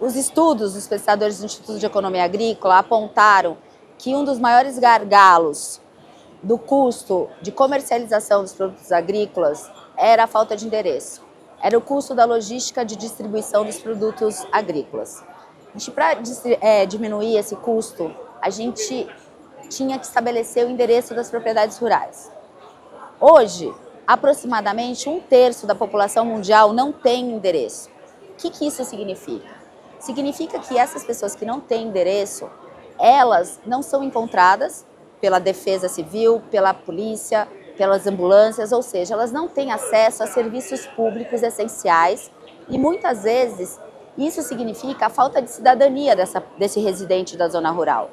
Os estudos dos pesquisadores do Instituto de Economia Agrícola apontaram que um dos maiores gargalos do custo de comercialização dos produtos agrícolas era a falta de endereço. Era o custo da logística de distribuição dos produtos agrícolas. Para diminuir esse custo, a gente tinha que estabelecer o endereço das propriedades rurais. Hoje, aproximadamente 1/3 da população mundial não tem endereço. O que isso significa? Significa que essas pessoas que não têm endereço, elas não são encontradas pela defesa civil, pela polícia, pelas ambulâncias, ou seja, elas não têm acesso a serviços públicos essenciais e muitas vezes isso significa a falta de cidadania desse residente da zona rural.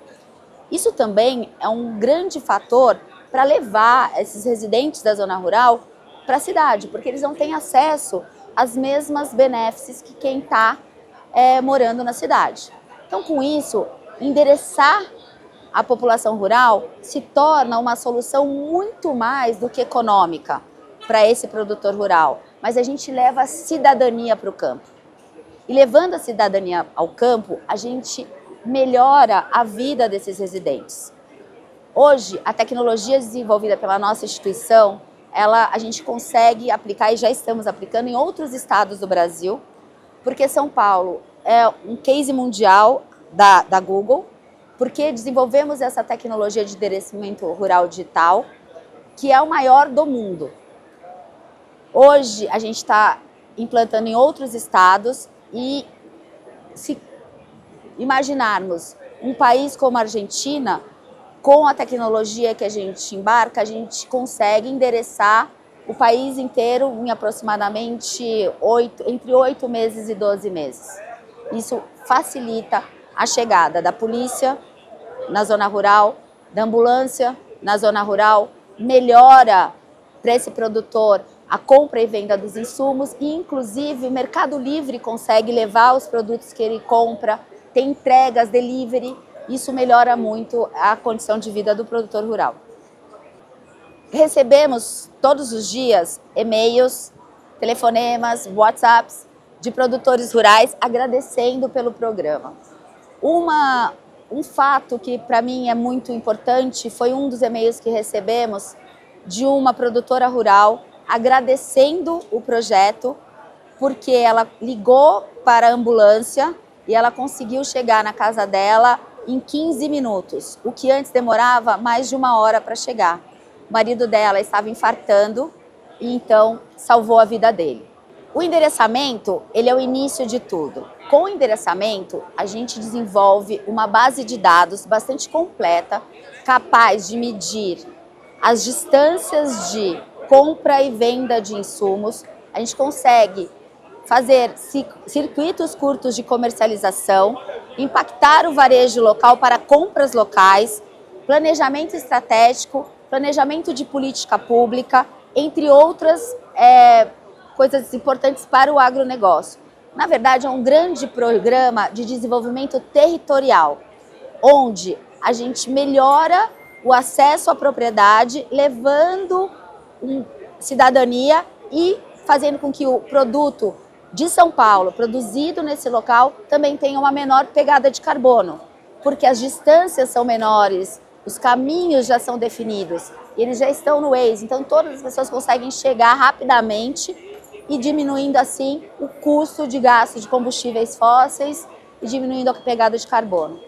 Isso também é um grande fator para levar esses residentes da zona rural para a cidade, porque eles não têm acesso às mesmas benefícios que quem está morando na cidade. Então, com isso, endereçar a população rural se torna uma solução muito mais do que econômica para esse produtor rural, mas a gente leva a cidadania para o campo. E levando a cidadania ao campo, a gente melhora a vida desses residentes. Hoje, a tecnologia desenvolvida pela nossa instituição, a gente consegue aplicar e já estamos aplicando em outros estados do Brasil, porque São Paulo é um case mundial da Google, porque desenvolvemos essa tecnologia de endereçamento rural digital, que é o maior do mundo. Hoje, a gente está implantando em outros estados e se imaginarmos um país como a Argentina, com a tecnologia que a gente embarca, a gente consegue endereçar o país inteiro em aproximadamente entre 8 meses e 12 meses. Isso facilita a chegada da polícia na zona rural, da ambulância na zona rural, melhora para esse produtor a compra e venda dos insumos e, inclusive, o Mercado Livre consegue levar os produtos que ele compra, tem entregas, delivery, isso melhora muito a condição de vida do produtor rural. Recebemos todos os dias e-mails, telefonemas, WhatsApps de produtores rurais agradecendo pelo programa. Um fato que para mim é muito importante foi um dos e-mails que recebemos de uma produtora rural agradecendo o projeto porque ela ligou para a ambulância e ela conseguiu chegar na casa dela em 15 minutos, o que antes demorava mais de 1 hora para chegar. O marido dela estava infartando e então salvou a vida dele. O endereçamento, ele é o início de tudo. Com o endereçamento, a gente desenvolve uma base de dados bastante completa, capaz de medir as distâncias de compra e venda de insumos. A gente consegue fazer circuitos curtos de comercialização, impactar o varejo local para compras locais, planejamento estratégico, planejamento de política pública, entre outras coisas importantes para o agronegócio. Na verdade, é um grande programa de desenvolvimento territorial, onde a gente melhora o acesso à propriedade, levando cidadania e fazendo com que o produto de São Paulo, produzido nesse local, também tenha uma menor pegada de carbono, porque as distâncias são menores, os caminhos já são definidos, e eles já estão no Waze, então todas as pessoas conseguem chegar rapidamente e diminuindo assim o custo de gasto de combustíveis fósseis e diminuindo a pegada de carbono.